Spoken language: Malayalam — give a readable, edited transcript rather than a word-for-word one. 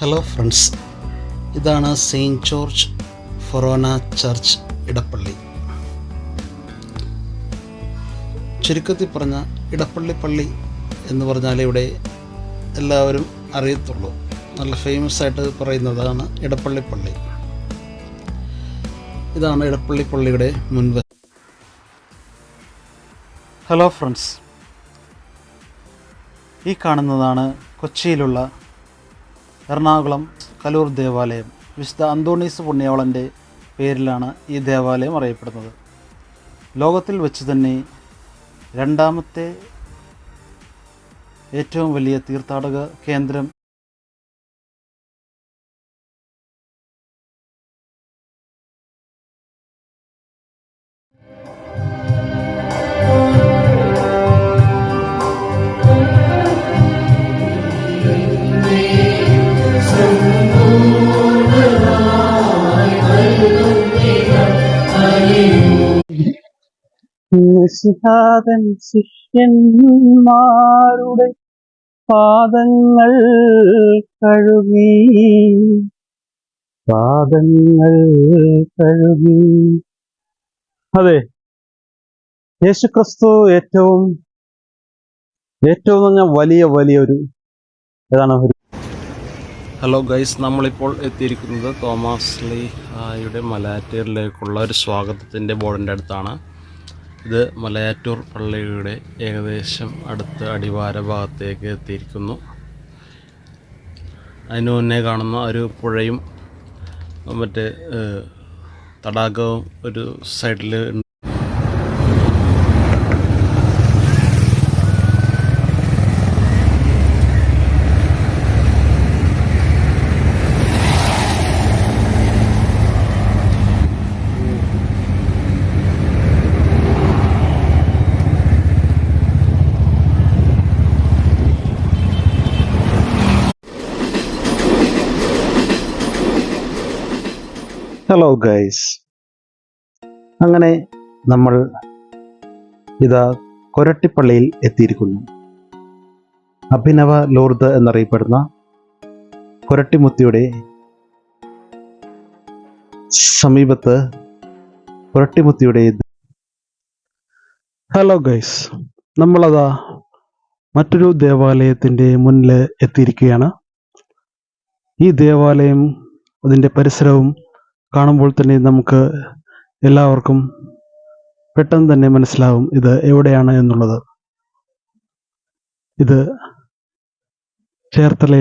ഹലോ ഫ്രണ്ട്സ്, ഇതാണ് സെയിൻറ്റ് ജോർജ് ഫൊറോന ചർച്ച് ഇടപ്പള്ളി. ചുരുക്കത്തിൽ പറഞ്ഞ ഇടപ്പള്ളി പള്ളി എന്ന് പറഞ്ഞാൽ ഇവിടെ എല്ലാവരും അറിയത്തുള്ളൂ. നല്ല ഫേമസ് ആയിട്ട് പറയുന്നതാണ് ഇടപ്പള്ളി പള്ളി. ഇതാണ് ഇടപ്പള്ളി പള്ളിയുടെ മുൻവശം. ഹലോ ഫ്രണ്ട്സ്, ഈ കാണുന്നതാണ് കൊച്ചിയിലുള്ള എറണാകുളം കലൂർ ദേവാലയം. വിശുദ്ധ അന്തോണീസ് പുണ്യവാളൻ്റെ പേരിലാണ് ഈ ദേവാലയം അറിയപ്പെടുന്നത്. ലോകത്തിൽ വെച്ച് തന്നെ രണ്ടാമത്തെ ഏറ്റവും വലിയ തീർത്ഥാടക കേന്ദ്രം നിശിഹാതൻ ശിഷ്യന്മാരുടെ പാദങ്ങൾ കഴുകി അതെ, യേശുക്രിസ്തു ഏറ്റവും വലിയൊരു ഹലോ ഗൈസ്, നമ്മളിപ്പോൾ എത്തിയിരിക്കുന്നത് തോമസ് ലീഹായുടെ മലയാറ്റൂരിലേക്കുള്ള ഒരു സ്വാഗതത്തിൻ്റെ ബോർഡിൻ്റെ അടുത്താണ്. ഇത് മലയാറ്റൂർ പള്ളിയുടെ ഏകദേശം അടുത്ത അടിവാര ഭാഗത്തേക്ക് എത്തിയിരിക്കുന്നു. അതിനു മുന്നേ കാണുന്ന ഒരു പുഴയും മറ്റേ തടാകവും ഒരു സൈഡിൽ ഉണ്ട്. ഹലോ ഗൈസ്, അങ്ങനെ നമ്മൾ ഇതാ കൊരട്ടിപ്പള്ളിയിൽ എത്തിയിരിക്കുന്നു. അഭിനവ ലൂർദ് എന്നറിയപ്പെടുന്ന കൊരട്ടിമുത്തിയുടെ സമീപത്ത് ഹലോ ഗൈസ്, നമ്മളതാ മറ്റൊരു ദേവാലയത്തിൻ്റെ മുന്നിൽ എത്തിയിരിക്കുകയാണ്. ഈ ദേവാലയം, അതിൻ്റെ പരിസരവും കാണുമ്പോൾ തന്നെ നമുക്ക് എല്ലാവർക്കും പെട്ടെന്ന് തന്നെ മനസ്സിലാവും ഇത് എവിടെയാണ് എന്നുള്ളത്. ഇത് ചേർത്തലയിൽ